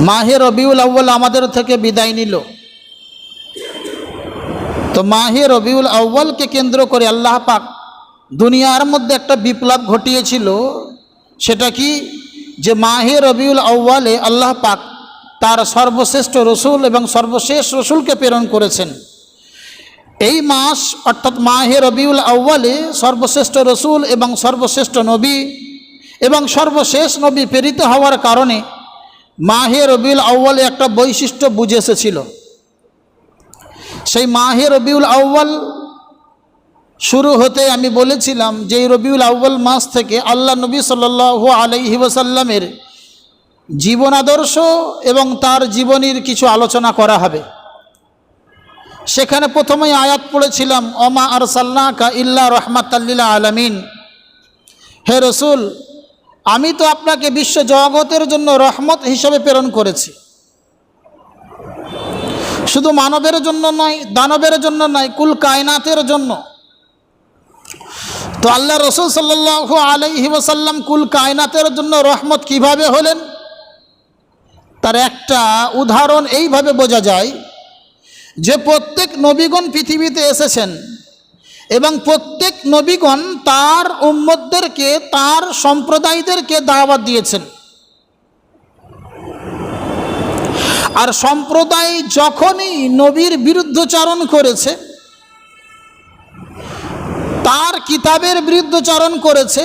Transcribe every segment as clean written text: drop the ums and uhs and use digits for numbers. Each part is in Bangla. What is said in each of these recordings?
মাহে রবিউল আউ্বাল আমাদের থেকে বিদায় নিল। তো মাহে রবিউল আউ্বালকে কেন্দ্র করে আল্লাহ পাক দুনিয়ার মধ্যে একটা বিপ্লব ঘটিয়েছিল। সেটা কি, যে মাহে রবিউল আউ্বালে আল্লাহ পাক তার সর্বশ্রেষ্ঠ রসুল এবং সর্বশেষ রসুলকে প্রেরণ করেছেন। এই মাস অর্থাৎ মাহে রবিউল আউ্বালে সর্বশ্রেষ্ঠ রসুল এবং সর্বশ্রেষ্ঠ নবী এবং সর্বশেষ নবী প্রেরিত হওয়ার কারণে মাহে রবিউল আউ্বালে একটা বৈশিষ্ট্য বুঝে এসেছিল। সেই মাহে রবিউল আউ্বাল শুরু হতে আমি বলেছিলাম যে এই রবিউল আউ্বাল মাস থেকে আল্লাহ নবী সাল্লাল্লাহু আলাইহি ওয়াসাল্লামের জীবন আদর্শ এবং তার জীবনীর কিছু আলোচনা করা হবে। সেখানে প্রথমেই আয়াত পড়েছিলাম, ওমা আরসালনাকা ইল্লা রাহমাতাল লিল আলামিন। হে রসুল, আমি তো আপনাকে বিশ্ব জগতের জন্য রহমত হিসেবে প্রেরণ করেছি। শুধু মানবের জন্য নয়, দানবের জন্য নয়, কুল কায়নাতের জন্য। তো আল্লাহ রসুল সাল্লাল্লাহু আলাইহি ওয়াসাল্লাম কুল কায়নাতের জন্য রহমত কিভাবে হলেন, তার একটা উদাহরণ এইভাবে বোঝা যায় যে প্রত্যেক নবীগণ পৃথিবীতে এসেছেন এবং প্রত্যেক নবীগণ তার উম্মতদেরকে, তার সম্প্রদায়দেরকে দাওয়াত দিয়েছেন। আর সম্প্রদায় যখনই নবীর বিরুদ্ধচারণ করেছে, তার কিতাবের বিরুদ্ধচারণ করেছে,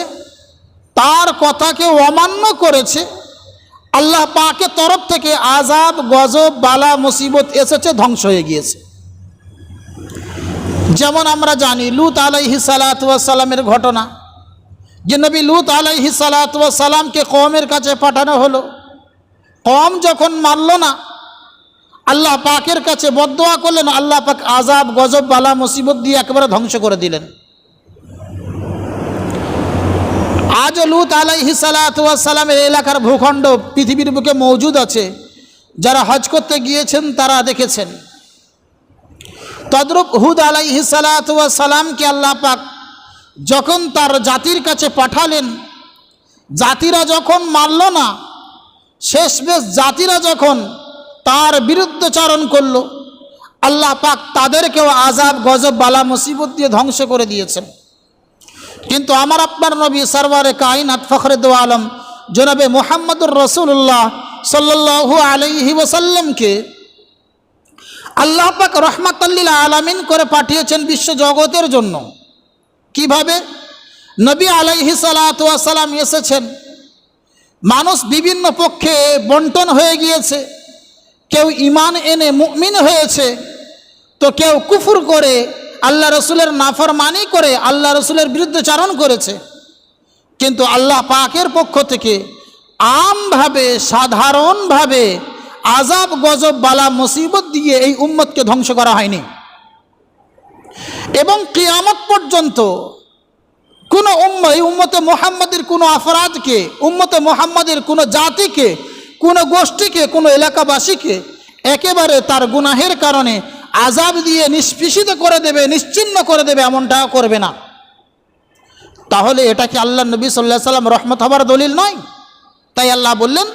তার কথাকে অমান্য করেছে, আল্লাহ পাকের তরফ থেকে আযাব, গজব, বালা, মুসিবত এসেছে, ধ্বংস হয়ে গিয়েছে। যেমন আমরা জানি লূত আলাইহিস সালাতু ওয়াস সালামের ঘটনা, যে নবী লূত আলাইহিস সালাতু ওয়াস সালামকে কওমের কাছে পাঠানো হলো। কওম যখন মানল না, আল্লাহ পাকের কাছে বদদোয়া করলেন, আল্লাহ পাক আযাব, গজব, বালা, মুসিবত দিয়ে একেবারে ধ্বংস করে দিলেন। আজও লূত আলাইহিস সালাতু ওয়াস সালামের এলাকার ভূখণ্ড পৃথিবীর বুকে মৌজুদ আছে। যারা হজ করতে গিয়েছেন তারা দেখেছেন। তদ্রূপ হুদ আলাইহিস সালাতু ওয়াস সালামকে আল্লাহ পাক যখন তার জাতির কাছে পাঠালেন, জাতিরা যখন মানল না, শেষমেশ জাতিরা যখন তার বিরুদ্ধচারণ করল, আল্লাহ পাক তাদেরকেও আযাব, গজব, বালা, মুসিবত দিয়ে ধ্বংস করে দিয়েছেন। কিন্তু আমার আপনার নবী সরওয়ারে কায়নাত ফখরে দো আলম জনাবে মুহাম্মদুর রাসূলুল্লাহ সাল্লাল্লাহু আলাইহি ওয়াসাল্লামকে আল্লাহ পাক রহমাতাল লিল আলামিন করে পাঠিয়েছেন বিশ্ব জগতের জন্য। কিভাবে? নবী আলাইহিস সালাতু ওয়াস সালাম এসেছেন, মানুষ বিভিন্ন পক্ষে বন্টন হয়ে গিয়েছে। কেউ ঈমান এনে মুমিন হয়েছে, তো কেউ কুফর করে আল্লাহ রসুলের নাফরমানি করে আল্লাহ রসুলের বিরুদ্ধচারণ করেছে। কিন্তু আল্লাহ পাকের পক্ষ থেকে আমভাবে, সাধারণভাবে আযাব, গজব, বালা, মুসিবত দিয়ে এই উম্মতকে ধ্বংস করা হয়নি। এবং কিয়ামত পর্যন্ত কোনো এই উম্মতে মুহাম্মাদের কোনো আফরাদকে, উম্মতে মুহাম্মাদের কোনো জাতিকে, কোনো গোষ্ঠীকে, কোনো এলাকাবাসীকে একেবারে তার গুনাহের কারণে আযাব দিয়ে নিষ্পেষিত করে দেবে, নিশ্চিহ্ন করে দেবে, এমনটা করবে না। তাহলে এটা কি আল্লাহ নবী সাল্লাল্লাহু আলাইহি ওয়াসাল্লাম রহমত হবার দলিল নয়? তাই আল্লাহ বললেন,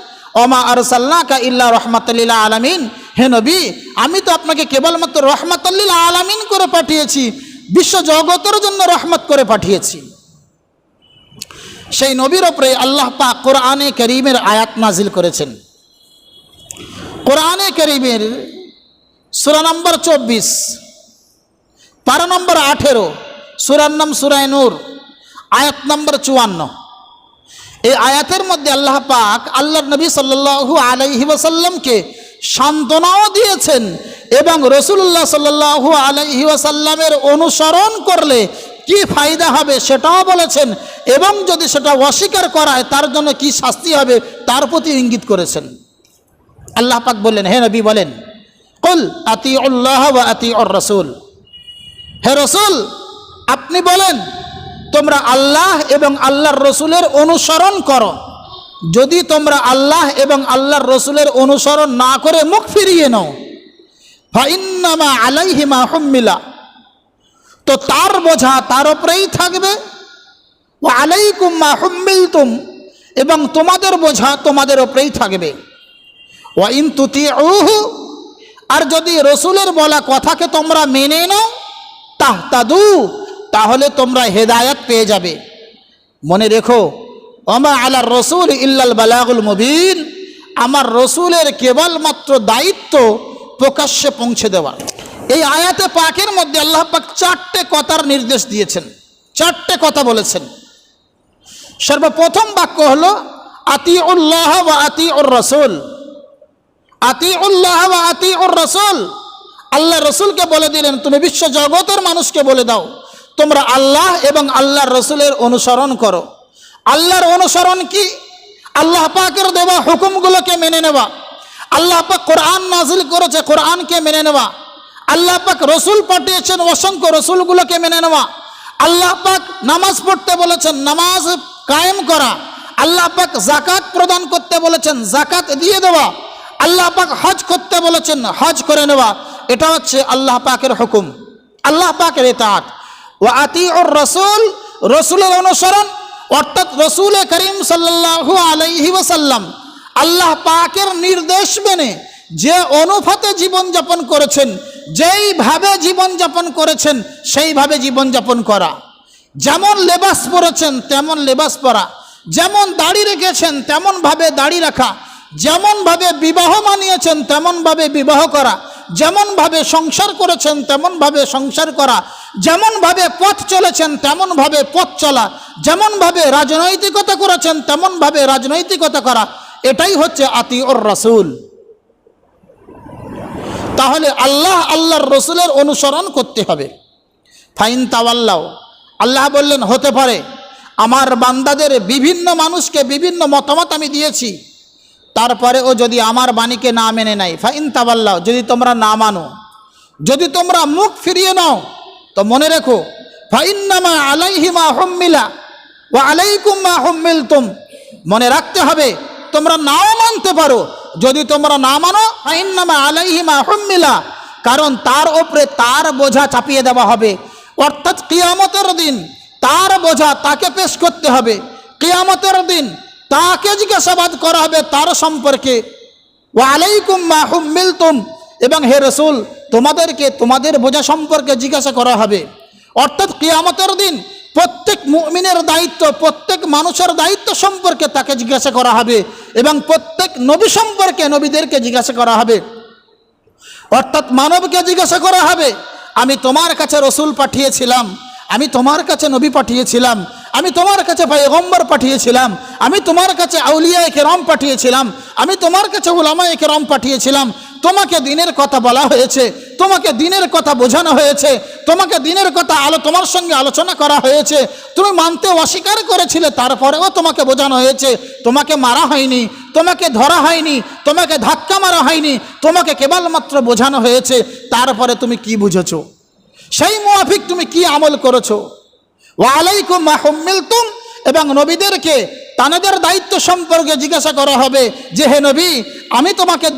ওমা আরসালনাকা ইল্লা রাহমাতাল লিল আলামিন। হে নবী, আমি তো আপনাকে কেবলমাত্র রাহমাতাল লিল আলামিন করে পাঠিয়েছি, বিশ্ব জগতের জন্য রহমত করে পাঠিয়েছি। সেই নবীর ওপরে আল্লাহ পাক কোরআনে কারীমের আয়াত নাজিল করেছেন। কোরআনে কারীমের সূরা নম্বর 24, পারা নম্বর 18, সূরার নাম সূরা নূর, আয়াত নম্বর 54। এই আয়াতের মধ্যে আল্লাহ পাক আল্লাহর নবী সাল্লাল্লাহু আলাইহি ওয়াসাল্লামকে সান্ত্বনাও দিয়েছেন এবং রাসূলুল্লাহ সাল্লাল্লাহু আলাইহি ওয়াসাল্লামের অনুসরণ করলে কি ফায়দা হবে সেটাও বলেছেন, এবং যদি সেটা অস্বীকার করা হয় তার জন্য কি শাস্তি হবে তার প্রতি ইঙ্গিত করেছেন। আল্লাহ পাক বললেন, হে নবী বলেন, কুল আতিউল্লাহ ওয়া আতিউর রাসূল। হে রাসূল, আপনি বলেন তোমরা আল্লাহ এবং আল্লাহর রসুলের অনুসরণ করো। যদি তোমরা আল্লাহ এবং আল্লাহর রসুলের অনুসরণ না করে মুখ ফিরিয়ে নাও, ফাইন্নামা আলাইহি মা হুম্মিলা, তো তার বোঝা তার উপরেই থাকবে আলাইকুম মা হুম্মিলতুম, এবং তোমাদের বোঝা তোমাদের ওপরেই থাকবে। ওয়া ইন তুতিউহু, আর যদি রসুলের বলা কথাকে তোমরা মেনে নাও, তাহতাদু, তাহলে তোমরা হেদায়াত পেয়ে যাবে। মনে রেখো, ওমা আলার রসুল ইল্লাল বালাগুল মুবিন, আমার রসুলের কেবলমাত্র দায়িত্ব প্রকাশ্যে পৌঁছে দেওয়া। এই আয়াতে পাকের মধ্যে আল্লাহ পাক চারটে কথার নির্দেশ দিয়েছেন, চারটে কথা বলেছেন। সর্বপ্রথম বাক্য হলো আতিউল্লাহ ওয়া আতিউর রাসূল। আতিউল্লাহ ওয়া আতিউর রাসূল, আল্লাহ রসুলকে বলে দিলেন, তুমি বিশ্ব জগতের মানুষকে বলে দাও তোমরা আল্লাহ এবং আল্লাহর রসুলের অনুসরণ করো। আল্লাহর অনুসরণ কি? আল্লাহ পাকের দেওয়া হুকুমগুলোকে মেনে নেওয়া। আল্লাহ পাক কোরআন নাজিল করেছে, কোরআনকে মেনে নেওয়া। আল্লাহ পাক রসুল পাঠিয়েছেন, অসংখ্য রসুলগুলোকে মেনে নেওয়া। আল্লাহ পাক নামাজ পড়তে বলেছেন, নামাজ কায়েম করা। আল্লাহ পাক জাকাত প্রদান করতে বলেছেন, জাকাত দিয়ে দেওয়া। আল্লাহ পাক হজ করতে বলেছেন, হজ করে নেওয়া। এটা হচ্ছে আল্লাহ পাকের হুকুম, আল্লাহ পাকের ইতাআত। ওয়া আতিউর রাসূল, রসুলের অনুসরণ, অর্থাৎ রসুল করিম সাল্লাল্লাহু আলাইহি ওয়াসাল্লাম আল্লাহ পাকের নির্দেশ মেনে যে অনুপাতে জীবনযাপন করেছেন, যেইভাবে জীবনযাপন করেছেন সেইভাবে জীবনযাপন করা। যেমন লেবাস পরেছেন তেমন লেবাস পরা, যেমন দাড়ি রেখেছেন তেমনভাবে দাড়ি রাখা, যেমনভাবে বিবাহ মানিয়েছেন তেমনভাবে বিবাহ করা, যেমনভাবে সংসার করেছেন তেমনভাবে সংসার করা, যেমনভাবে পথ চলেছেন তেমনভাবে পথ চলা, যেমনভাবে রাজনৈতিকতা করেছেন তেমনভাবে রাজনৈতিকতা করা। এটাই হচ্ছে আতিউর রাসূল। তাহলে আল্লাহ আল্লাহর রসুলের অনুসরণ করতে হবে। ফাইন তাওয়াল্লাও, আল্লাহ বললেন হতে পারে আমার বান্দাদের বিভিন্ন মানুষকে বিভিন্ন মতামত আমি দিয়েছি, তারপরেও যদি আমার বাণীকে না মেনে নেয়, ফাইন তাওয়াল্লাও, যদি তোমরা না মানো, যদি তোমরা মুখ ফিরিয়ে নাও, তো মনে রেখো ফাইন্নামা আলাইহি মা হুম্মিলা ওয়া আলাইকুম মা হুম্মিলতুম, মনে রাখতে হবে তোমরা নাও মানতে পারো, যদি তোমরা না মানো ফাইন্নামা আলাইহি মা হুম্মিলা, কারণ তার উপরে তার বোঝা চাপিয়ে দেওয়া হবে। অর্থাৎ কিয়ামতের দিন তার বোঝা তাকে পেশ করতে হবে। কিয়ামতের দিন তাকে জিজ্ঞাসাবাদ করা হবে তার সম্পর্কে। ওয়া আলাইকুম মা হুম্মিলতুম, এবং হে রসুল তোমাদেরকে তোমাদের বোঝা সম্পর্কে জিজ্ঞাসা করা হবে। অর্থাৎ কিয়ামতের দিন প্রত্যেক মুমিনের দায়িত্ব, প্রত্যেক মানুষের দায়িত্ব সম্পর্কে তাকে জিজ্ঞাসা করা হবে, এবং প্রত্যেক নবী সম্পর্কে নবীদেরকে জিজ্ঞাসা করা হবে। অর্থাৎ মানবকে জিজ্ঞাসা করা হবে, আমি তোমার কাছে রসুল পাঠিয়েছিলাম, আমি তোমার কাছে নবী পাঠিয়েছিলাম, আমি তোমার কাছে পয়গম্বর পাঠিয়েছিলাম, আমি তোমার কাছে আউলিয়ায়ে কেরাম পাঠিয়েছিলাম, আমি তোমার কাছে উলামায়ে কেরাম পাঠিয়েছিলাম। তোমাকে দিনের কথা বলা হয়েছে, তোমাকে দিনের কথা বোঝানো হয়েছে, তোমাকে দিনের কথা তোমার সঙ্গে আলোচনা করা হয়েছে, তুমি মানতে অস্বীকার করেছিলে, তারপরেও তোমাকে বোঝানো হয়েছে। তোমাকে মারা হয়নি, তোমাকে ধরা হয়নি, তোমাকে ধাক্কা মারা হয়নি, তোমাকে কেবলমাত্র বোঝানো হয়েছে। তারপরে তুমি কি বুঝেছো, সেই মুআফিক তুমি কি আমল করেছো। ওয়া আলাইকুম মা হুম্মিলতুম, এবং নবীদেরকে তাদের দায়িত্ব সম্পর্কে জিজ্ঞাসা করা হবে যে হে নবী, আমি তোমাকে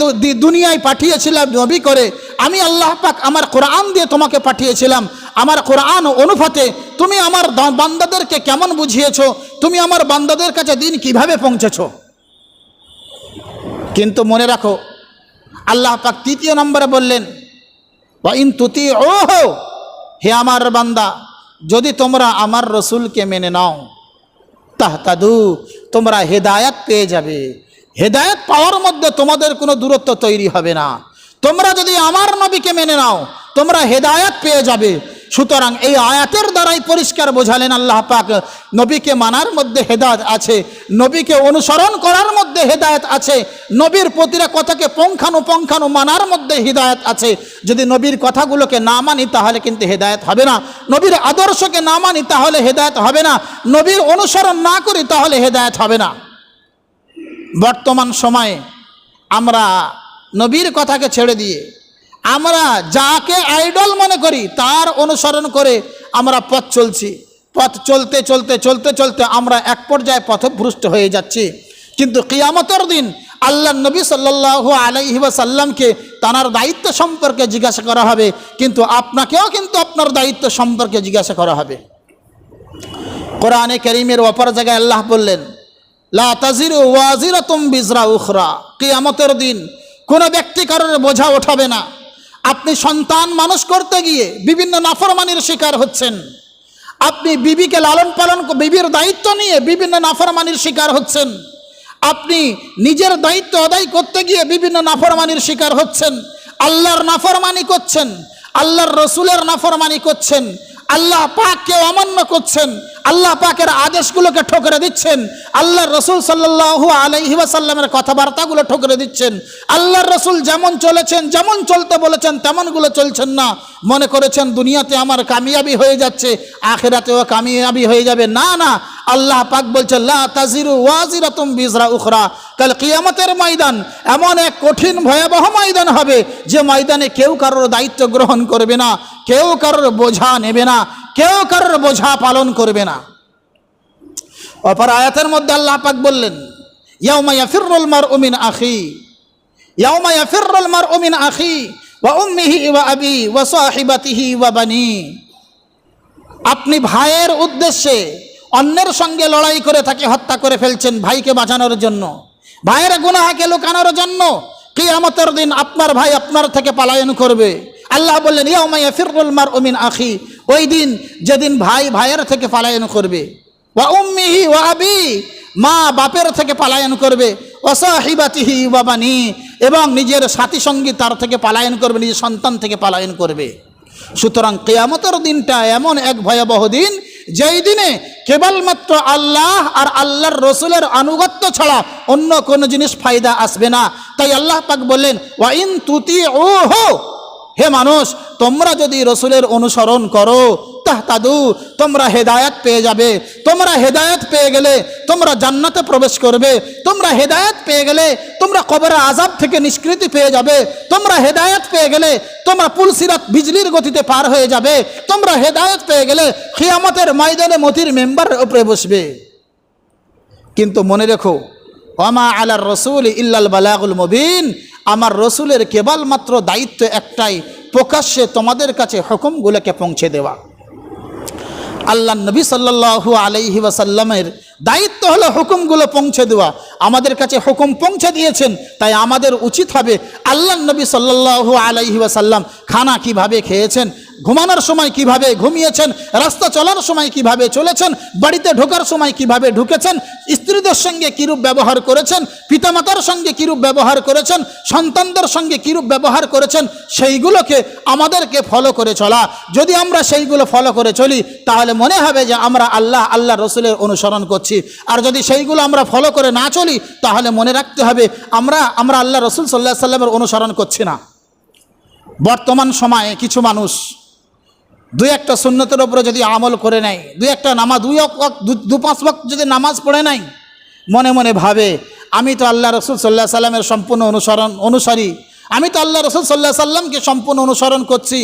দুনিয়ায় পাঠিয়েছিলাম নবী করে, আমি আল্লাহ পাক আমার কোরআন দিয়ে তোমাকে পাঠিয়েছিলাম, আমার কোরআন অনুপাতে তুমি আমার বান্দাদেরকে কেমন বুঝিয়েছো, তুমি আমার বান্দাদের কাছে দিন কিভাবে পৌঁছেছো। কিন্তু মনে রাখো আল্লাহ পাক তৃতীয় নম্বরে বললেন ওয়া ইন তুতিউহু, হে আমার বান্দা যদি তোমরা আমার রসুলকে মেনে নাও, তাহতাদু, তোমরা হেদায়াত পেয়ে যাবে। হেদায়াত পাওয়ার মধ্যে তোমাদের কোনো দূরত্ব তৈরি হবে না। তোমরা যদি আমার নবীকে মেনে নাও তোমরা হেদায়াত পেয়ে যাবে। সুতরাং এই আয়াতের দ্বারাই পরিষ্কার বোঝালেন আল্লাহ পাক নবীকে মানার মধ্যে হেদায়েত আছে, নবীকে অনুসরণ করার মধ্যে হেদায়েত আছে, নবীর প্রতিটা কথাকে পুঙ্খানুপুঙ্খানু মানার মধ্যে হেদায়েত আছে। যদি নবীর কথাগুলোকে না মানি তাহলে কিন্তু হেদায়েত হবে না, নবীর আদর্শকে না মানি তাহলে হেদায়েত হবে না, নবীর অনুসরণ না করি তাহলে হেদায়েত হবে না। বর্তমান সময়ে আমরা নবীর কথাকে ছেড়ে দিয়ে আমরা যাকে আইডল মনে করি তার অনুসরণ করে আমরা পথ চলছি। পথ চলতে চলতে চলতে চলতে আমরা এক পর্যায়ে পথভ্রষ্ট হয়ে যাচ্ছি। কিন্তু কিয়ামতের দিন আল্লাহ নবী সাল্লাল্লাহু আলাইহি ওয়াসাল্লামকে তার দায়িত্ব সম্পর্কে জিজ্ঞাসা করা হবে, কিন্তু আপনাকেও কিন্তু আপনার দায়িত্ব সম্পর্কে জিজ্ঞাসা করা হবে। কোরআনে কারীমের অপর জায়গায় আল্লাহ বললেন, লা তাজিরু ওয়াজিরাতুম বিজরা উখরা, কিয়ামতের দিন কোনো ব্যক্তি কারোর বোঝা ওঠাবে না। আপনি সন্তান মানুষ করতে গিয়ে বিভিন্ন নাফরমানির শিকার হচ্ছেন, আপনি বিবিকে লালন পালন, বিবির দায়িত্ব নিয়ে বিভিন্ন নাফরমানির শিকার হচ্ছেন, আপনি নিজের দায়িত্ব আদায় করতে গিয়ে বিভিন্ন নাফরমানির শিকার হচ্ছেন, আল্লাহর নাফরমানি করছেন, আল্লাহর রসুলের নাফরমানি করছেন, আল্লাহ পাককে অমান্য করছেন, আল্লাহ পাকের আদেশগুলোকে ঠকরে দিচ্ছেন, আল্লাহর রসুল সাল্লাল্লাহু আলাইহি ওয়াসাল্লামের কথাবার্তাগুলো ঠকরে দিচ্ছেন, আল্লাহর রসুল যেমন চলেছেন, যেমন চলতে বলেছেন তেমনগুলো চলছেন না। মনে করেছেন দুনিয়াতে আমার কামিয়াবি হয়ে যাচ্ছে, আখিরাতেও কামিয়াবি হয়ে যাবে। না না, আল্লাহ পাক বলছেন লা তাজিরু ওয়াজিরাতুম বিজরা উখরা। কাল কিয়ামতের ময়দান এমন এক কঠিন ভয়াবহ ময়দান হবে, যে ময়দানে কেউ কারোর দায়িত্ব গ্রহণ করবে না, কেউ কারোর বোঝা নেবে না, কেউ কারোর বোঝা পালন করবে না। অপর আয়াতের মধ্যে আল্লাহ পাক বললেন, ইয়াউমা ইয়াফিরুল মারউ মিন আখি, ইয়াউমা ইয়াফিরুল মারউ মিন আখি ওয়া উম্মিহি ওয়া আবি ওয়া সাহিবাতিহি ওয়া বানি। আপনি ভাইয়ের উদ্দেশ্যে অন্যের সঙ্গে লড়াই করে তাকে হত্যা করে ফেলছেন ভাইকে বাঁচানোর জন্য, ভাইয়ের গুনাহকে লুকানোর জন্য। কিয়ামতের দিন আপনার ভাই আপনার থেকে পলায়ন করবে। আল্লাহ বললেন ইয়াউমা ইয়াফিরুল মারউ মিন আখি, ওই দিন যেদিন ভাই ভাইয়ের থেকে পলায়ন করবে, ওয়া উম্মিহি ওয়া আবি, মা বাপের থেকে পলায়ন করবে, ওয়া সাহিবাতিহি ওয়া বানি, এবং নিজের সাথী সঙ্গী তার থেকে পলায়ন করবে, নিজের সন্তান থেকে পলায়ন করবে। সুতরাং কিয়ামতের দিনটা এমন এক ভয়াবহ দিন, যেই দিনে কেবলমাত্র আল্লাহ আর আল্লাহর রসুলের আনুগত্য ছাড়া অন্য কোনো জিনিস ফায়দা আসবে না। তাই আল্লাহ পাক বললেন ওয়া ইন তুতিউহু, হে মানুষ তোমরা যদি রসুলের অনুসরণ করো তাহতাদু, তোমরা হেদায়েত পেয়ে যাবে। তোমরা হেদায়েত পেয়ে গেলে তোমরা জান্নাতে প্রবেশ করবে। তোমরা হেদায়েত পেয়ে গেলে তোমরা কবরের আযাব থেকে নিষ্কৃতি পেয়ে যাবে। তোমরা হেদায়েত পেয়ে গেলে তোমরা পুলসিরাত বিজলির গতিতে পার হয়ে যাবে। তোমরা হেদায়েত পেয়ে গেলে কিয়ামতের ময়দানে মতির মেম্বারের উপরে বসবে। কিন্তু মনে রেখো, ওয়ামা আলার রসুল ইল্লাল বালাগুল মুবিন, আমার রসুলের কেবলমাত্র দায়িত্ব একটাই, প্রকাশ্যে তোমাদের কাছে হুকুমগুলোকে পৌঁছে দেওয়া। আল্লাহ নবী সাল্লাল্লাহু আলাইহি ওয়াসাল্লামের দায়িত্ব হলো হুকুমগুলো পৌঁছে দেওয়া। আমাদের কাছে হুকুম পৌঁছে দিয়েছেন, তাই আমাদের উচিত হবে আল্লাহ নবী সাল্লাল্লাহু আলাইহি ওয়াসাল্লাম খানা কিভাবে খেয়েছেন, ঘুমানোর সময় কিভাবে ঘুমিয়েছেন, রাস্তা চলার সময় কিভাবে চলেছেন, বাড়িতে ঢোকার সময় কিভাবে ঢুকেছেন, স্ত্রীদের সঙ্গে কিরূপ ব্যবহার করেছেন, পিতামাতার সঙ্গে কিরূপ ব্যবহার করেছেন, সন্তানদের সঙ্গে কিরূপ ব্যবহার করেছেন, সেইগুলোকে আমাদেরকে ফলো করে চলা। যদি আমরা সেইগুলো ফলো করে চলি তাহলে মনে হবে যে আমরা আল্লাহ রসুলের অনুসরণ করছি। আর যদি সেইগুলো আমরা ফলো করে না চলি তাহলে মনে রাখতে হবে আমরা আল্লাহ রসুল সাল্লাল্লাহু আলাইহি ওয়াসাল্লামের অনুসরণ করছি না। বর্তমান সময়ে কিছু মানুষ দুই একটা সুন্নতের উপরে যদি আমল করে নেয়, দুই একটা নামাজ, দু পাঁচ ওয়াক্ত যদি নামাজ পড়ে নাই, মনে মনে ভাবে আমি তো আল্লাহ রসুল সাল্লাল্লাহু আলাইহি ওয়াসাল্লামের সম্পূর্ণ অনুসারী, আমি তো আল্লাহ রসুল সাল্লাল্লাহু আলাইহি ওয়াসাল্লামকে সম্পূর্ণ অনুসরণ করছি,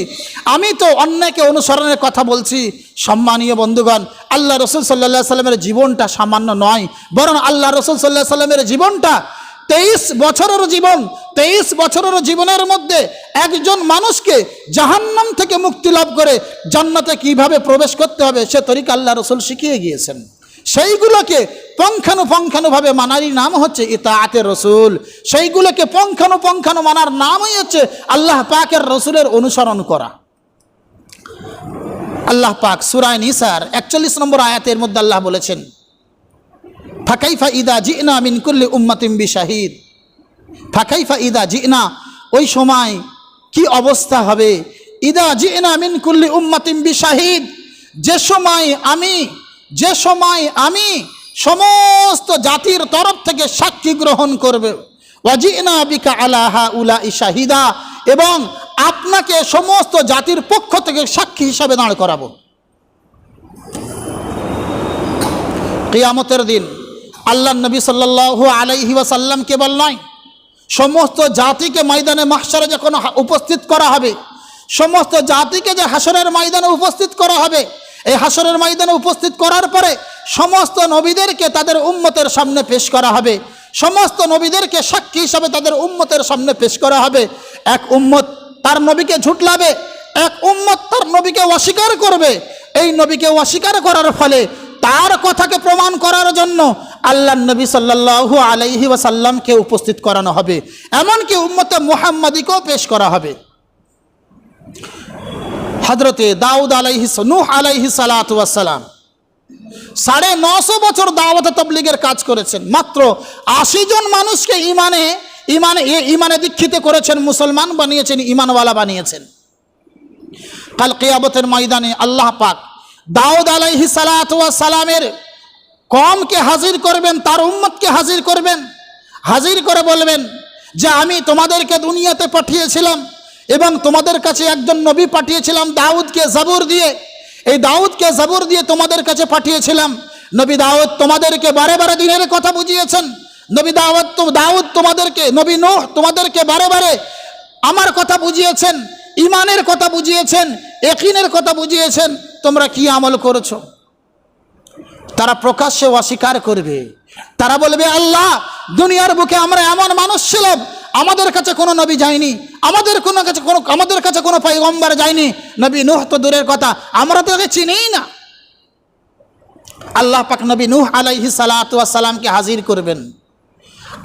আমি তো অন্যকে অনুসরণের কথা বলছি। সম্মানীয় বন্ধুগণ, আল্লাহ রসুল সাল্লাল্লাহু আলাইহি ওয়াসাল্লামের জীবনটা সামান্য নয়, বরং আল্লাহ রসুল সাল্লাল্লাহু আলাইহি ওয়াসাল্লামের জীবনটা 23 বছরের জীবন। 23 বছরের জীবনের মধ্যে একজন মানুষকে জাহান্নাম থেকে মুক্তি লাভ করে জান্নাতে কিভাবে প্রবেশ করতে হবে সে তরিকা আল্লাহ রসুল শিখিয়ে গিয়েছেন। সেইগুলোকে পঙ্খানুপঙ্খানুভাবে মানারই নাম হচ্ছে ইতাআতে রসুল। সেইগুলোকে পঙ্খানু মানার নামই হচ্ছে আল্লাহ পাকের রসুলের অনুসরণ করা। আল্লাহ পাক সূরা নিসার 41 নম্বর আয়াতের মধ্যে আল্লাহ বলেছেন, ফাকাইফা ইদা জিনা মিন কুল্লি উম্মাতিন বিশাহিদ, ফাকাইফা ইদা জিনা, ওই সময় কি অবস্থা হবে, ইদা জিনা মিন কুল্লি উম্মাতিন বিশাহিদ, যে সময় আমি সমস্ত জাতির তরফ থেকে সাক্ষী গ্রহণ করবে, ওয়াজিনা বিকা আলা হাউলাই শাহিদা, এবং আপনাকে সমস্ত জাতির পক্ষ থেকে সাক্ষী হিসাবে দাঁড় করাবো। কিয়ামতের দিন আল্লাহ নবী সাল্লাল্লাহু আলাইহি ওয়াসাল্লাম কেবল নয়, সমস্ত জাতিকে ময়দানে মাহশারে যখন উপস্থিত করা হবে, সমস্ত জাতিকে যে হাসরের ময়দানে উপস্থিত করা হবে, এই হাসরের ময়দানে উপস্থিত করার পরে সমস্ত নবীদেরকে তাদের উম্মতের সামনে পেশ করা হবে। সমস্ত নবীদেরকে সাক্ষী হিসাবে তাদের উম্মতের সামনে পেশ করা হবে। এক উম্মত তার নবীকে ঝুটলাবে, এক উম্মত তার নবীকে অস্বীকার করবে। এই নবীকে অস্বীকার করার ফলে তার কথাকে প্রমাণ করার জন্য আল্লাহ নবী সাল্লাল্লাহু আলাইহি ওয়াসাল্লামকে উপস্থিত করানো হবে, এমনকি উম্মতে মুহাম্মাদিকেও পেশ করা হবে। হযরতে দাউদ নূহ আলাইহিস সালাতু ওয়াস সালাম 950 বছর দাওয়াত তাবলীগের কাজ করেছেন, মাত্র 80 জন মানুষকে ইমানে দীক্ষিত করেছেন, মুসলমান বানিয়েছেন, ইমানওয়ালা বানিয়েছেন। কাল কিয়ামতের ময়দানে আল্লাহ পাক দাউদ আলাইহিস সালাতু ওয়াস সালামের কওমকে হাজির করবেন, তার উম্মতকে হাজির করবেন, হাজির করে বলবেন যে আমি তোমাদেরকে দুনিয়াতে পাঠিয়েছিলাম এবং তোমাদের কাছে একজন নবী পাঠিয়েছিলাম দাউদকে জাবুর দিয়ে। এই দাউদকে জাবুর দিয়ে তোমাদের কাছে পাঠিয়েছিলাম। নবী দাউদ তোমাদেরকে বারে বারে দিনের কথা বুঝিয়েছেন। নবী দাউদ তোমাদেরকে, নবী নূহ তোমাদেরকে বারে বারে আমার কথা বুঝিয়েছেন, ইমানের কথা বুঝিয়েছেন, ইয়াকিনের কথা বুঝিয়েছেন। তোমরা কি আমল করেছো? তারা প্রকাশ্যে অস্বীকার করবে। তারা বলবে আল্লাহ, দুনিয়ার বুকে আমরা এমন মানুষ ছিলাম, আমাদের কাছে কোনো নবী যায়নি, আমাদের কাছে কোনো পয়গম্বর যায়নি। নবী নূহ তো দূরের কথা, আমরা তো তাকে চিনিই না। আল্লাহ পাক নবী নূহ আলাইহিস সালাতু ওয়াস সালামকে হাজির করবেন।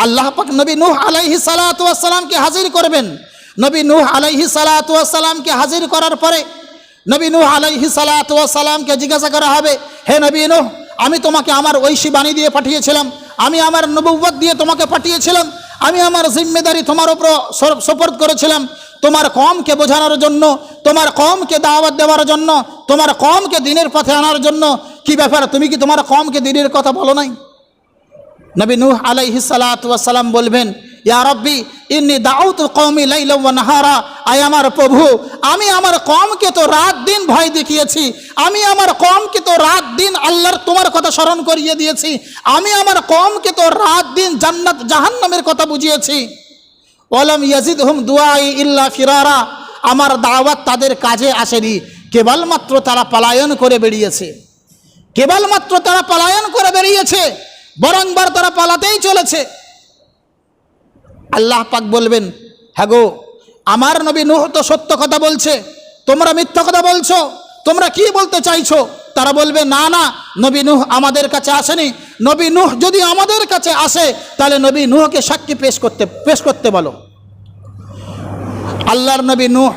আল্লাহ পাক নবী নূহ আলাইহিস সালাতু ওয়াস সালামকে হাজির করবেন। নবী নূহ আলাইহিস সালাতু ওয়াস সালামকে হাজির করার পরে নবী নূহ আলাইহিস সালাতু ওয়াস সালামকে জিজ্ঞাসা করা হবে, হে নবী নূহ, আমি তোমাকে আমার ঐশী বাণী দিয়ে পাঠিয়েছিলাম, আমি আমার নবুয়ত দিয়ে তোমাকে পাঠিয়েছিলাম, আমি আমার জিম্মেদারি তোমার উপর সুপর্দ করেছিলাম তোমার কওমকে বোঝানোর জন্য, তোমার কওমকে দাওয়াত দেওয়ার জন্য, তোমার কওমকে দ্বীনের পথে আনার জন্য। কি ব্যাপার, তুমি কি তোমার কওমকে দ্বীনের কথা বলো নাই? নবী নূহ আলাইহিস সালাতু ওয়াস সালাম বলবেন, ইয়া রাব্বি ইন্নী দাউতু কওমি লাইলা ওয়া নাহারা, আয় আমার প্রভু, আমি আমার কওমকে তো রাত দিন ভয় দেখিয়েছি, আমি আমার কওমকে তো রাত দিন আল্লাহর তোমার কথা স্মরণ করিয়ে দিয়েছি, আমি আমার কওমকে তো রাত দিন জান্নাত জাহান্নামের কথা বুঝিয়েছি। ওয়ালাম ইয়াজিদহুম দুআই ইল্লা ফিরারা, আমার দাওয়াত তাদের কাজে আসেনি, কেবলমাত্র তারা পলায়ন করে বেরিয়েছে, কেবলমাত্র তারা পলায়ন করে বেরিয়েছে, বরংবার তারা পালাতেই চলেছে। আল্লাহ পাক বলবেন, হ্যাঁ গো, আমার নবী নূহ তো সত্য কথা বলছে, তোমরা মিথ্যা কথা বলছো, তোমরা কি বলতে চাইছো? তারা বলবে, না না, নবী নূহ আমাদের কাছে আসেনি। নবী নূহ যদি আমাদের কাছে আসে তাহলে নবী নূহকে সাক্ষী পেশ করতে বলো। আল্লাহর নবী নূহ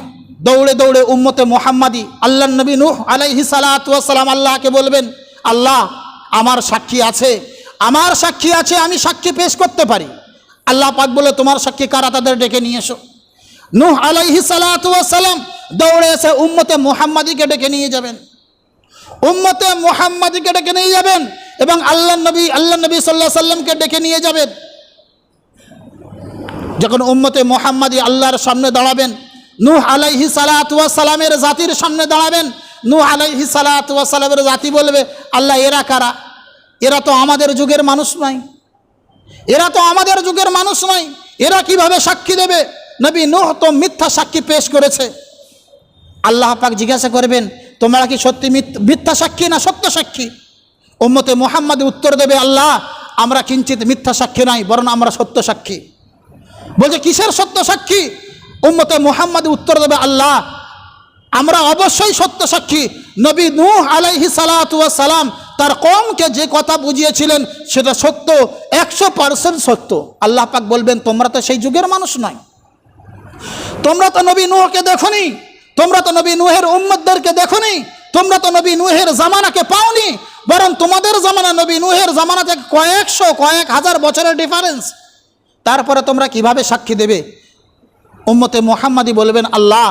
দৌড়ে দৌড়ে উম্মতে মুহাম্মাদি আল্লাহর নবী নূহ আলাইহিস সালাতু ওয়াস সালাম আল্লাহকে বলবেন, আল্লাহ আমার সাক্ষী আছে, আমার সাক্ষী আছে, আমি সাক্ষী পেশ করতে পারি। আল্লাহ পাক বলে, তোমার সাক্ষী কারা, তাদের ডেকে নিয়ে এসো। নূহ আলাইহিস সালাতু ওয়াস সালাম দৌড়ে এসে উম্মতে মুহাম্মাদিকে ডেকে নিয়ে যাবেন, উম্মতে মুহাম্মাদিকে ডেকে নিয়ে যাবেন এবং আল্লাহ নবী সাল্লাল্লাহু আলাইহি সাল্লামকে ডেকে নিয়ে যাবেন। যখন উম্মতে মুহাম্মাদি আল্লাহর সামনে দাঁড়াবেন, নূহ আলাইহিস সালাতু ওয়াস সালামের জাতির সামনে দাঁড়াবেন, নূহ আলাইহিস সালাতু ওয়াস সালামের জাতি বলবে, আল্লাহ এরা কারা? এরা তো আমাদের যুগের মানুষ নয়, এরা তো আমাদের যুগের মানুষ নয়, এরা কিভাবে সাক্ষী দেবে? নবী নূহ তো মিথ্যা সাক্ষী পেশ করেছে। আল্লাহ পাক জিজ্ঞাসা করবেন, তোমরা কি সত্যি মিথ্যা সাক্ষী না সত্য সাক্ষী? উম্মতে মুহাম্মাদ উত্তর দেবে, আল্লাহ আমরা কিঞ্চিত মিথ্যা সাক্ষী নাই, বরং আমরা সত্য সাক্ষী। বলছে, কিসের সত্য সাক্ষী? উম্মতে মুহাম্মাদ উত্তর দেবে, আল্লাহ আমরা অবশ্যই সত্য সাক্ষী। নবী নূহ আলাইহিস সালাতু ওয়াস সালাম তার কওমকে যে কথা বুঝিয়েছিলেন সেটা সত্য, 100% সত্য। আল্লাহ পাক বলবেন, তোমরা তো সেই যুগের মানুষ নয়, তোমরা তো নবী নূহকে দেখোনি, তোমরা তো নবী নূহের উম্মতদেরকে দেখোনি, তোমরা তো নবী নূহের জামানাকে পাওনি, বরং তোমাদের জামানা নবী নূহের জামানা থেকে কয়েক হাজার বছরের ডিফারেন্স। তারপরে তোমরা কিভাবে সাক্ষী দেবে? উম্মতে মুহাম্মাদি বলবেন, আল্লাহ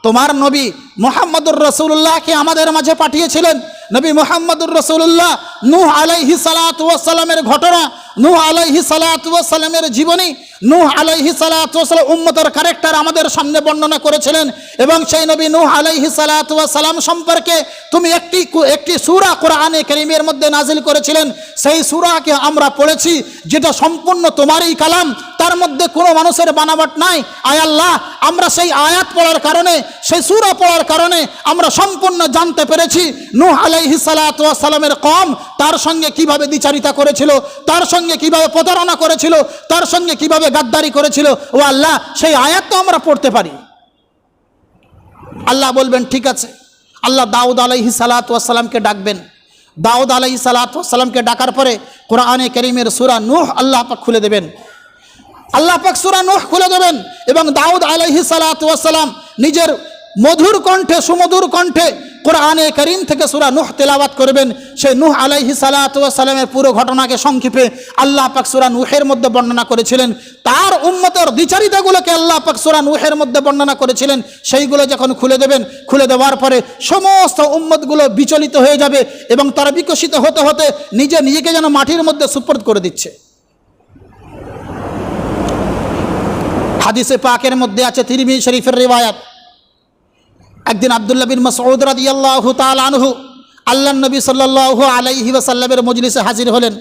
তোমার নবী মুহাম্মদুর রাসূলুল্লাহকে আমাদের মাঝে পাঠিয়েছিলেন। নবী মুহাম্মদুর রাসূলুল্লাহ নূহ আলাইহিস সালাতু ওয়াস সালামের ঘটনা, নূহ আলাইহিস সালাতু ওয়াস সালামের জীবনী, নূহ আলাইহিস সালাতু ওয়াস সালাম উম্মতের ক্যারেক্টার আমাদের সামনে বর্ণনা করেছিলেন। এবং সেই নবী নূহ আলাইহিস সালাতু ওয়াস সালাম সম্পর্কে তুমি একটি সূরা কোরআনে কারীমের মধ্যে নাজিল করেছিলেন। সেই সূরাকে আমরা পড়েছি, যেটা সম্পূর্ণ তোমারই কালাম, তার মধ্যে কোনো মানুষের বানাবট নাই। আয় আল্লাহ, আমরা সেই আয়াত পড়ার কারণে, সেই সূরা পড়ার কারণে আমরা সম্পূর্ণ জানতে পেরেছি নূহ আলাইহিস সালাতু ওয়াস সালামের কওম তার সঙ্গে কিভাবে দ্বিচারিতা করেছিল, তার সঙ্গে কিভাবে প্রতারণা করেছিল, তার সঙ্গে কিভাবে গাদ্দারি করেছিল। ও আল্লাহ, সেই আয়াত তো আমরা পড়তে পারি। আল্লাহ বলবেন, ঠিক আছে। আল্লাহ দাউদ আলাইহিস সালাতু ওয়াস সালামকে ডাকবেন, দাউদ আলাইহিস সালামকে ডাকার পরে কোরআনে কারীমের সূরা নূহ আল্লাহ পাক খুলে দেবেন, আল্লাহ পাক সূরা নূহ খুলে দেবেন এবং দাউদ আলাইহিস সালাম নিজের মধুর কণ্ঠে, সুমধুর কণ্ঠে কোরআনে কারীম থেকে সূরা নূহ তেলাওয়াত করবেন। সেই নূহ আলাইহিস সালামের পুরো ঘটনাকে সংক্ষেপে আল্লাহ পাক সূরা নূহের মধ্যে বর্ণনা করেছিলেন। তার উম্মতের দ্বিচারিতাগুলোকে আল্লাহ পাক সূরা নূহের মধ্যে বর্ণনা করেছিলেন। সেইগুলো যখন খুলে দেবেন, খুলে দেওয়ার পরে সমস্ত উম্মতগুলো বিচলিত হয়ে যাবে এবং তারা বিকশিত হতে হতে নিজেকে যেন মাটির মধ্যে সুপর্দ করে দিচ্ছে। হাদিসে পাকের মধ্যে আছে, তিরমিজি শরীফের রিওয়ায়াত, একদিন আব্দুল্লাহ বিন মাসউদ রাদিয়াল্লাহু তাআলা আনহু আল্লাহর নবী সাল্লাল্লাহু আলাইহি ওয়াসাল্লামের মজলিসে হাজির হলেন।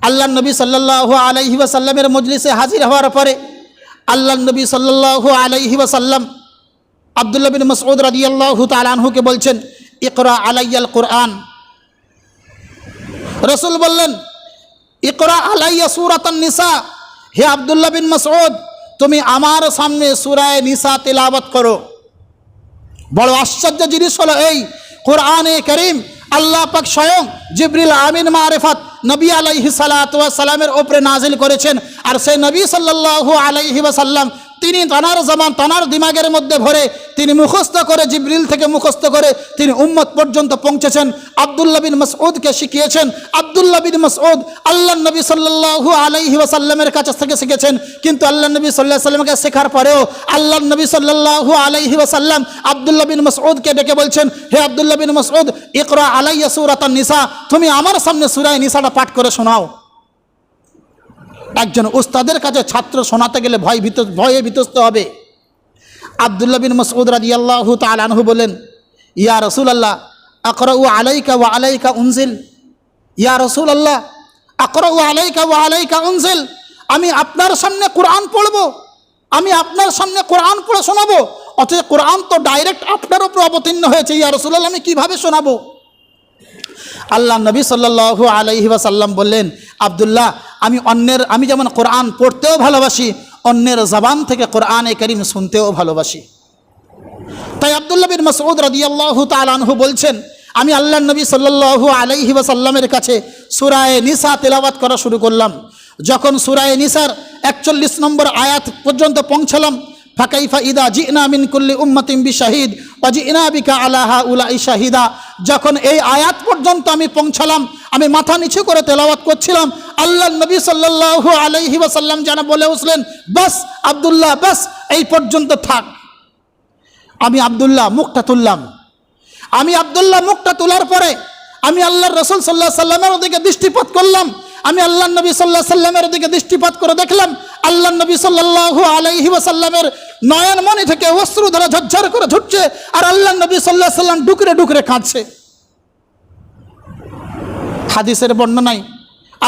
আল্লাহর নবী সাল্লাল্লাহু আলাইহি ওয়াসাল্লামের মজলিসে হাজির হওয়ার পরে আল্লাহর নবী সাল্লাল্লাহু আলাইহি ওয়াসাল্লাম আব্দুল্লাহ বিন মাসউদ রাদিয়াল্লাহু তাআলা আনহুকে বলছেন, ইকরা আলাইয়াল কুরআন। রাসূল বললেন, ইকরা আলাইয়া সূরাতান নিসা। হে আব্দুল্লাহ বিন মাসউদ, তুমি আমার সামনে সূরা নিসা তেলাওয়াত করো। বড় আশ্চর্য জিনিস হলো এই, কোরআনে কারীম আল্লাহ পাক স্বয়ং জিবরিল আমিন মারিফাত নবী আলাইহিস সালামের উপরে নাজিল করেছেন। আর সেই নবী সাল্লাল্লাহু আলাইহি ওয়াসাল্লাম তিনি তানার দিমাগের মধ্যে ভরে তিনি মুখস্থ করে, জিবরিল থেকে মুখস্থ করে তিনি উম্মত পর্যন্ত পৌঁছেছেন। আব্দুল্লাহ বিন মাসউদকে শিখিয়েছেন। আব্দুল্লাহ বিন মাসউদ আল্লাহ নবী সাল্লাল্লাহু আলাইহি ওয়াসাল্লামের কাছ থেকে শিখেছেন। কিন্তু আল্লাহ নবী সাল্লাল্লাহু আলাইহি ওয়াসাল্লামকে শেখার পরেও আল্লাহ নবী সাল্লাল্লাহু আলাইহি ওয়াসাল্লাম আব্দুল্লাহ বিন মাসউদকে ডেকে বলছেন, হে আব্দুল্লাহ বিন মাসউদ, ইকরা আলাইয়া সূরাতান নিসা, তুমি আমার সামনে সূরা নিসাটা পাঠ করে শোনাও। একজন উস্তাদের কাছে ছাত্র শোনাতে গেলে ভয়ে বিতস্ত হবে। আব্দুল্লাহ বিন মাসউদ রাদিয়াল্লাহু তাআলা আনহু বলেন, ইয়া রাসূলুল্লাহ, আকরাউ আলাইকা ওয়া আলাইকা উনজিল। ইয়া রাসূলুল্লাহ, আকরাউ আলাইকা ওয়া আলাইকা উনজিল। আমি আপনার সামনে কোরআন পড়ব, আমি আপনার সামনে কোরআন পড়ে শোনাবো, অথচ কোরআন তো ডাইরেক্ট আপনার উপর অবতীর্ণ হয়েছে। ইয়া রাসূলুল্লাহ, আমি কিভাবে শোনাবো? আল্লাহ নবী সাল্লাল্লাহু আলাইহি ওয়াসাল্লাম বললেন, আব্দুল্লাহ, আমি যেমন কোরআন পড়তেও ভালোবাসি, অন্যের জবান থেকে কোরআনে কারীম শুনতেও ভালোবাসি। তাই আব্দুল্লাহ বিন মাসউদ রাদিয়াল্লাহু তাআলা আনহু বলছেন, আমি আল্লাহ নবী সাল্লাল্লাহু আলাইহি ওয়াসাল্লামের কাছে সূরা নিসা তেলাওয়াত করা শুরু করলাম। যখন সূরা নিসার 41 নম্বর আয়াত পর্যন্ত পৌঁছলাম, ফাকাইফা ইদা জিনা মিন কুল্লি উম্মাতিন বিশাহিদ ওয়া জিনা বিকা আলা হাউলাই শাহিদা। যখন এই আয়াত পর্যন্ত আমি পৌঁছলাম, আমি মাথা নিচু করে তেলাওয়াত করছিলাম, আল্লাহ নবী সাল্লাল্লাহু আলাইহি ওয়াসাল্লাম যেন বলে উঠলেন, বাস আব্দুল্লাহ, বাস এই পর্যন্ত থাক। আমি আব্দুল্লাহ মুখটা তুললাম। আমি আব্দুল্লাহ মুখটা তোলার পরে আমি আল্লাহর রাসূল সাল্লাল্লাহু আলাইহি সাল্লামের দিকে দৃষ্টিপাত করলাম। আমি আল্লাহ নবী সাল্লাল্লাহু আলাইহি সাল্লামের দিকে দৃষ্টিপাত করে দেখলাম আল্লাহ নবী সাল্লাল্লাহু আলাইহি ওয়াসাল্লামের নয়নমণি থেকে অশ্রু ধারা ঝরঝর করে ঝরছে, আর আল্লাহ নবী সাল্লাল্লাহু আলাইহি সাল্লাম ডুকরে ডুকরে কাঁদছে। হাদিসের বর্ণনায়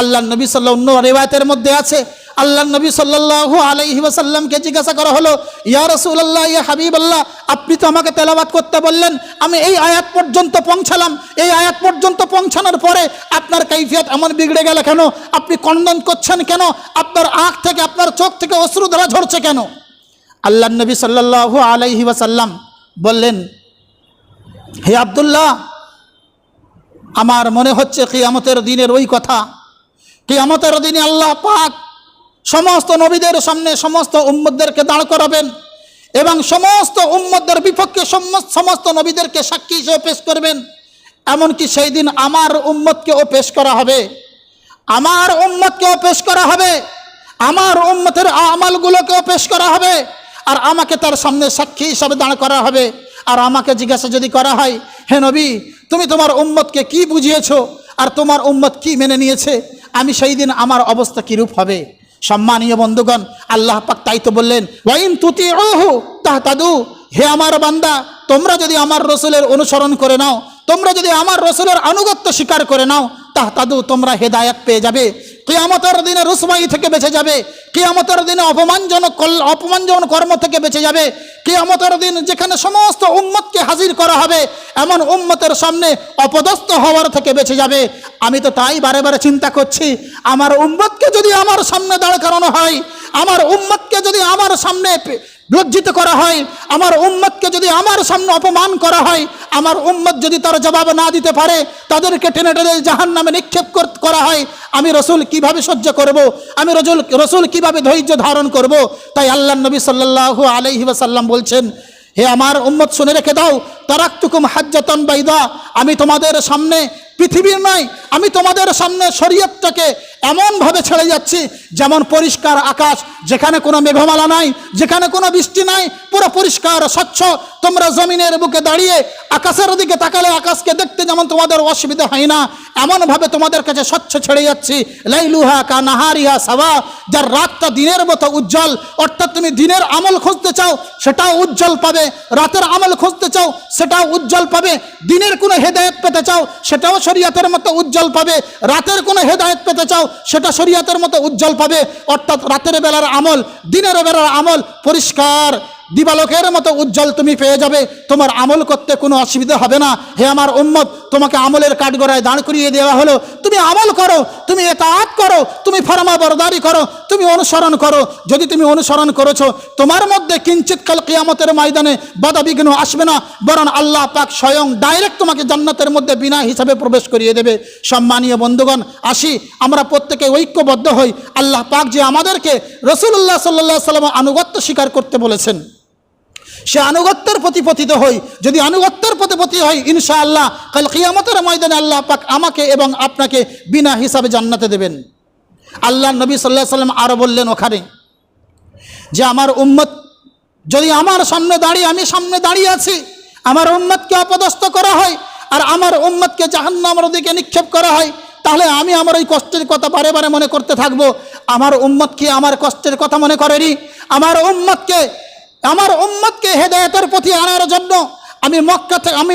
আল্লাহ নবী সাল্লাল্লাহু আলাইহি রিওয়ায়াতের মধ্যে আছে, আল্লাহ নবী সাল্লাল্লাহু আলাইহি ওয়াসাল্লামকে জিজ্ঞাসা করা হলো, ইয়া রাসূলুল্লাহ, ইয়া হাবিবাল্লাহ, আপনি তো আমাকে তেলাওয়াত করতে বললেন, আমি এই আয়াত পর্যন্ত পৌঁছালাম। এই আয়াত পর্যন্ত পৌঁছানোর পরে আপনার কাইফিয়ত এমন বিগড়ে গেল কেন? আপনি ক্রন্দন করছেন কেন? আপনার আঁখ থেকে, আপনার চোখ থেকে অশ্রু ধারা ঝরছে কেন? আল্লাহ নবী সাল্লাল্লাহু আলাইহি ওয়াসাল্লাম বললেন, হে আব্দুল্লাহ, আমার মনে হচ্ছে কিয়ামতের দিনের ওই কথা। কিয়ামতের দিনে আল্লাহ পাক সমস্ত নবীদের সামনে সমস্ত উম্মতদেরকে দাঁড় করাবেন এবং সমস্ত উম্মতদের বিপক্ষে সমস্ত নবীদেরকে সাক্ষী হিসেবে পেশ করবেন। এমনকি সেই দিন আমার উম্মতকেও পেশ করা হবে, আমার উম্মতকেও পেশ করা হবে, আমার উম্মতের আমালগুলোকেও পেশ করা হবে, আর আমাকে তার সামনে সাক্ষী হিসাবে দাঁড় করা হবে। আর আমাকে জিজ্ঞাসা যদি করা হয়, হে নবী, তুমি তোমার উম্মতকে কি বুঝিয়েছো আর তোমার উম্মত কি মেনে নিয়েছে, আমি সেই দিন আমার অবস্থা কীরূপ হবে? সম্মানীয় বন্ধুগণ, আল্লাহ পাক তাই তো বললেন, ওয়াইন তুতিউহু তাহতাদু। হে আমার বান্দা, তোমরা যদি আমার রসুলের অনুসরণ করে নাও, তোমরা যদি আমার রসুলের আনুগত্য স্বীকার করে নাও, তাহতাদু, তোমরা হেদায়েত পেয়ে যাবে। কিয়ামতের দিনে রুসওয়াই থেকে বেঁচে যাবে, কিয়ামতের দিনে অপমানজনক কর্ম থেকে বেঁচে যাবে। কিয়ামতের দিন যেখানে সমস্ত উম্মতকে হাজির করা হবে, এমন উম্মতের সামনে অপদস্থ হওয়ার থেকে বেঁচে যাবে। আমি তো তাই বারে বারে চিন্তা করছি, আমার উম্মতকে যদি আমার সামনে দাঁড় করানো হয়, আমার উম্মতকে যদি আমার সামনে লজ্জিত করা হয়, আমার উম্মতকে যদি আমার সামনে অপমান করা হয়, আমার উম্মত যদি তার জবাব না দিতে পারে, তাদেরকে টেনে টেনে জাহান্নামে নিক্ষেপ করা হয়, আমি রসুল কিভাবে সহ্য করব? আমি রসুল কিভাবে ধৈর্য ধারণ করব? তাই আল্লাহ নবী সাল্লাল্লাহু আলাইহি ওয়াসাল্লাম বলছেন, হে আমার উম্মত শুনে রেখে দাও, তারাকতুকুম হাজ্জাতান বাইদা, আমি তোমাদের সামনে পৃথিবীর নয়, আমি তোমাদের সামনে শরীয়তটাকে এমনভাবে ছেড়ে যাচ্ছি যেমন পরিষ্কার আকাশ, যেখানে কোনো মেঘমালা নাই, যেখানে কোনো বৃষ্টি নাই, পুরো পরিষ্কার স্বচ্ছ। তোমরা জমিনের বুকে দাঁড়িয়ে আকাশের দিকে তাকালে আকাশকে দেখতে যেমন তোমাদের অসুবিধা হয় না, এমনভাবে তোমাদের কাছে স্বচ্ছ ছেড়ে যাচ্ছি। লাইলুহা কা নাহারিহা সাওয়া, যার রাতটা দিনের মতো উজ্জ্বল, অর্থাৎ তুমি দিনের আমল খুঁজতে চাও সেটাও উজ্জ্বল পাবে, রাতের আমল খুঁজতে চাও সেটাও উজ্জ্বল পাবে, দিনের কোনো হেদায়েত পেতে চাও সেটাও শরীয়তের মতো উজ্জ্বল পাবে, রাতের কোনো হেদায়েত পেতে চাও সেটা শরীয়তের মতো উজ্জ্বল পাবে। অর্থাৎ রাতের বেলার আমল, দিনের বেলার আমল পরিষ্কার দিবালোকের মতো উজ্জ্বল তুমি পেয়ে যাবে, তোমার আমল করতে কোনো অসুবিধা হবে না। হে আমার উম্মত, তোমাকে আমলের কাঠগড়ায় দাঁড় করিয়ে দেওয়া হলো, তুমি আমল করো, তুমি ইতাআত করো, তুমি ফরমাবরদারি করো, তুমি অনুসরণ করো। যদি তুমি অনুসরণ করেছো, তোমার মধ্যে কিঞ্চিত কাল কিয়ামতের ময়দানে বাধা বিঘ্ন আসবে না, বরং আল্লাহ পাক স্বয়ং ডাইরেক্ট তোমাকে জান্নাতের মধ্যে বিনা হিসাবে প্রবেশ করিয়ে দেবে। সম্মানীয় বন্ধুগণ, আসি আমরা প্রত্যেকে ঐক্যবদ্ধ হই। আল্লাহ পাক যে আমাদেরকে রাসূলুল্লাহ সাল্লাল্লাহু আলাইহি ওয়াসাল্লাম আনুগত্য স্বীকার করতে বলেছেন, সে আনুগত্যের প্রতি পতিত হই। যদি আনুগত্যের প্রতি পতিত হই, ইনশাআল্লাহ কাল কিয়ামতের ময়দানে আল্লাহ পাক আমাকে এবং আপনাকে বিনা হিসাবে জান্নাতে দেবেন। আল্লাহ নবী সাল্লাল্লাহু আলাইহি ওয়াসাল্লাম আরো বললেন ওখানে যে আমার উম্মত যদি আমার সামনে দাঁড়িয়ে, আমি সামনে দাঁড়িয়ে আছি, আমার উম্মতকে অপদস্থ করা হয় আর আমার উম্মতকে জাহান্নামের দিকে নিক্ষেপ করা হয়, তাহলে আমি আমার ওই কষ্টের কথা বারে বারে মনে করতে থাকবো। আমার উম্মত কি আমার কষ্টের কথা মনে করেনি? আমার উম্মতকে হেদায়েতের পথে আনার জন্য আমি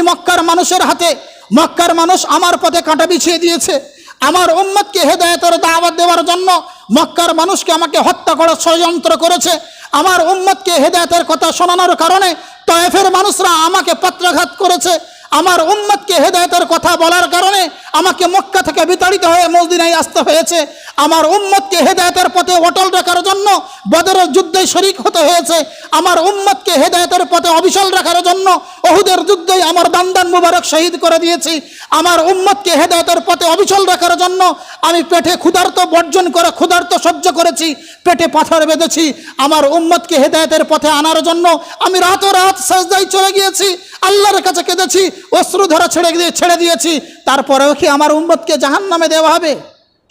মক্কার মানুষের হাতে, মক্কার মানুষ আমার পথে কাঁটা বিছিয়ে দিয়েছে। আমার উম্মতকে হেদায়েতের দাওয়াত দেওয়ার জন্য মক্কার মানুষকে আমাকে হত্যা করার ষড়যন্ত্র করেছে। আমার উম্মতকে হেদায়েতের কথা শোনানোর কারণে তায়েফের মানুষরা আমাকে পত্রাঘাত করেছে। আমার উম্মতকে হেদায়েতের কথা বলার কারণে আমাকে মক্কা থেকে বিতাড়িত হয়ে মদিনায় আসতে হয়েছে। আমার উম্মতকে হেদায়েতের পথে অটল রাখার জন্য বদরের যুদ্ধে শরীক হতে হয়েছে। আমার উম্মতকে হেদায়েতের পথে অবিচল রাখার জন্য উহুদের যুদ্ধে আমার দান্দান মুবারক শহীদ করে দিয়েছি। আমার উম্মতকে হেদায়েতের পথে অবিচল রাখার জন্য আমি পেটে ক্ষুধার্ত বর্জন করে ক্ষুধার্ত সহ্য করেছি, পেটে পাথর বেঁধেছি। আমার উম্মতকে হেদায়েতের পথে আনার জন্য আমি রাতোরাত সাজদায় চলে গিয়েছি, আল্লাহর কাছে কেঁদেছি, অশ্রুধারা ছেড়ে দিয়েছি। তারপরেও কি আমার উম্মতকে জাহান্নামে দেওয়া হবে?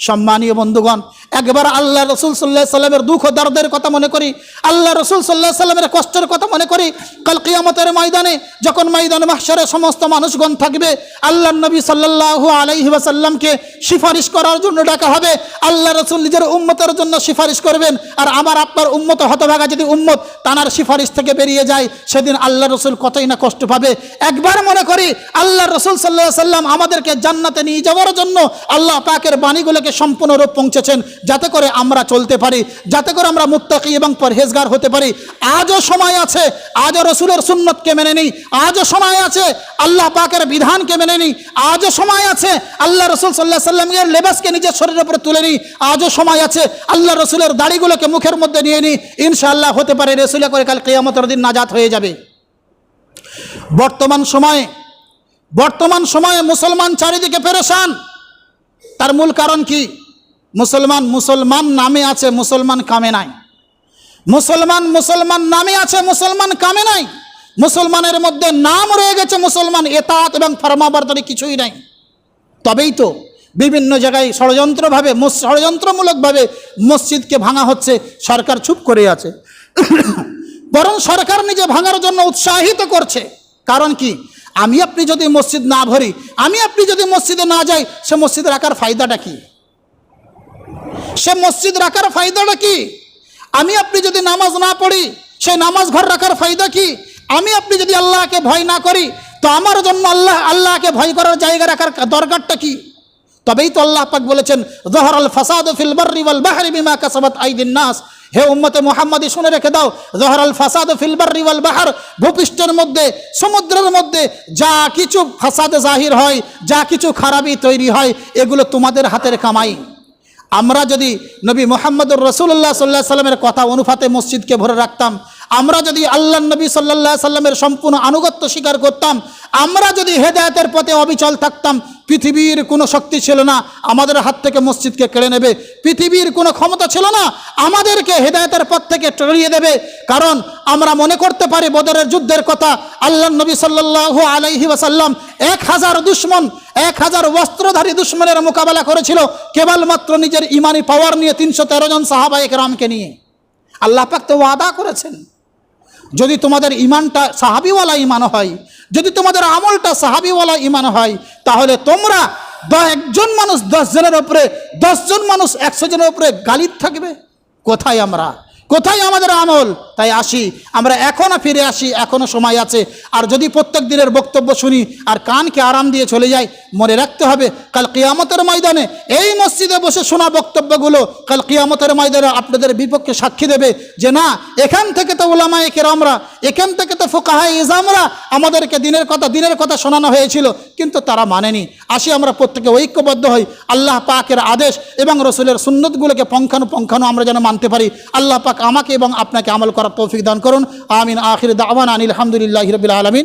সম্মানীয় বন্ধুগণ, একবার আল্লাহ রসুল সাল্লাল্লাহু আলাইহি সাল্লামের দুঃখ দর্দের কথা মনে করি, আল্লাহ রসুল সাল্লাল্লাহু আলাইহি সাল্লামের কষ্টের কথা মনে করি। কাল কিয়ামতের ময়দানে যখন ময়দান মাহশারে সমস্ত মানুষগণ থাকবে, আল্লাহ নবী সাল্লাল্লাহু আলাইহি ওয়াসাল্লামকে সুপারিশ করার জন্য ডাকা হবে। আল্লাহ রসুল নিজের উম্মতের জন্য সুপারিশ করবেন, আর আমার আপনার উম্মত হতভাগা যদি উম্মত তানার সুপারিশ থেকে বেরিয়ে যায়, সেদিন আল্লাহ রসুল কতই না কষ্ট পাবে। একবার মনে করি আল্লাহ রসুল সাল্লাল্লাহু আলাইহি সাল্লাম আমাদেরকে জান্নাতে নিয়ে যাওয়ার জন্য আল্লাহ পাকের বাণীগুলোকে সম্পূর্ণরূপ পৌঁছেছেন, যাতে করে আমরা চলতে পারি, যাতে করে আমরা মুত্তাকি এবং পরহেজগার হতে পারি। আজও সময় আছে, আজও রসুলের সুন্নতকে মেনে নিই, আজও সময় আছে আল্লাহ পাকের বিধানকে মেনে নিই, আজও সময় আছে আল্লাহ রসুল সাল্লাল্লাহু আলাইহি সাল্লামের লেবাসকে নিজের শরীরের উপরে তুলে নিই, আজও সময় আছে আল্লাহ রসুলের দাড়িগুলোকে মুখের মধ্যে নিয়ে নিই। ইনশাআল্লাহ হতে পারে রসুলে করে কাল কিয়ামতের দিন নাজাত হয়ে যাবে। বর্তমান সময়ে মুসলমান চারিদিকে পেরেশান। তার মূল কারণ কি? মুসলমান নামে আছে, মুসলমান কামে নাই। মুসলমান নামে আছে, মুসলমান কামে নাই। মুসলমানের মধ্যে নাম রয়ে গেছে মুসলমান, ইতাআত এবং ফরমাবরদারি কিছুই নাই। তবেই তো বিভিন্ন জায়গায় ষড়যন্ত্রমূলকভাবে মসজিদকে ভাঙা হচ্ছে, সরকার চুপ করে আছে। বরং সরকার নিজে ভাঙার জন্য উৎসাহিত করছে। কারণ কি? আমি আপনি যদি মসজিদ না ভরি, আমি আপনি যদি মসজিদে না যাই, সে মসজিদ রাখার ফায়দাটা কি? আমি আপনি যদি নামাজ না পড়ি, সেই নামাজ ঘর রাখার ফায়দা কি? আমি আপনি যদি আল্লাহকে ভয় না করি, তো আমার জন্য আল্লাহকে ভয় করার জায়গা রাখার দরকারটা কি? তবেই তো আল্লাহ পাক বলেছেন, যহরাল ফাসাদু ফিল বাররি ওয়াল বাহরি বিমা কাসাবাত আইদিন নাস। হে উম্মতে মুহাম্মাদি, শুনে রেখে দাও, যহরাল ফাসাদু ফিল বাররি ওয়াল বাহর, ভূপৃষ্ঠের মধ্যে, সমুদ্রের মধ্যে যা কিছু ফাসাদ জাহির হয়, যা কিছু খারাপি তৈরি হয়, এগুলো তোমাদের হাতের কামাই। আমরা যদি নবী মুহাম্মদুর রাসূলুল্লাহ সাল্লাল্লাহু আলাইহি সাল্লামের কথা অনুপাতে মসজিদকে ভরে রাখতাম, আমরা যদি আল্লাহ নবী সাল্লাল্লাহু আলাইহি সাল্লামের সম্পূর্ণ আনুগত্য স্বীকার করতাম, আমরা যদি হেদায়েতের পথে অবিচল থাকতাম, পৃথিবীর কোনো শক্তি ছিল না আমাদের হাত থেকে মসজিদকে কেড়ে নেবে, পৃথিবীর কোনো ক্ষমতা ছিল না আমাদেরকে হেদায়েতের পথ থেকে টরিয়ে দেবে। কারণ আমরা মনে করতে পারি বদরের যুদ্ধের কথা, আল্লাহ নবী সাল্লাল্লাহু আলাইহি ওয়াসাল্লাম 1000 দুশমন, 1000 অস্ত্রধারী দুশমনের মোকাবেলা করেছিল কেবলমাত্র নিজের ইমানি পাওয়ার নিয়ে, 313 জন সাহাবায়ে কেরামকে নিয়ে। আল্লাহ পাক তো ওয়াদা করেছেন, যদি তোমাদের ইমানটা সাহাবিওয়ালা ইমান হয়, যদি তোমাদের আমলটা সাহাবিওয়ালা ইমান হয়, তাহলে তোমরা একজন মানুষ 10 জনের উপরে, 10 জন মানুষ 100 জনের উপরে গালিব থাকবে। কোথায় আমরা, কোথায় আমাদের আমল? তাই আসি আমরা, এখনও ফিরে আসি, এখনও সময় আছে। আর যদি প্রত্যেক দিনের বক্তব্য শুনি আর কানকে আরাম দিয়ে চলে যাই, মনে রাখতে হবে কাল কিয়ামতের ময়দানে এই মসজিদে বসে শোনা বক্তব্যগুলো কাল কিয়ামতের ময়দানে আপনাদের বিপক্ষে সাক্ষী দেবে যে না, এখান থেকে তো উলামায়ে কেরামরা, এখান থেকে তো ফুকাহায়ে ইজামরা আমাদেরকে দিনের কথা শোনানো হয়েছিল, কিন্তু তারা মানেনি। আসি আমরা প্রত্যেকে ঐক্যবদ্ধ হই, আল্লাহ পাকের আদেশ এবং রসুলের সুন্নতগুলোকে পঙ্খানু আমরা যেন মানতে পারি। আল্লাহ পাক আমাকে এবং আপনাকে আমল করার তৌফিক দান করুন। আমিন। আখির দাওয়ানা আনিল হামদুলিল্লাহি রাব্বিল আলামিন।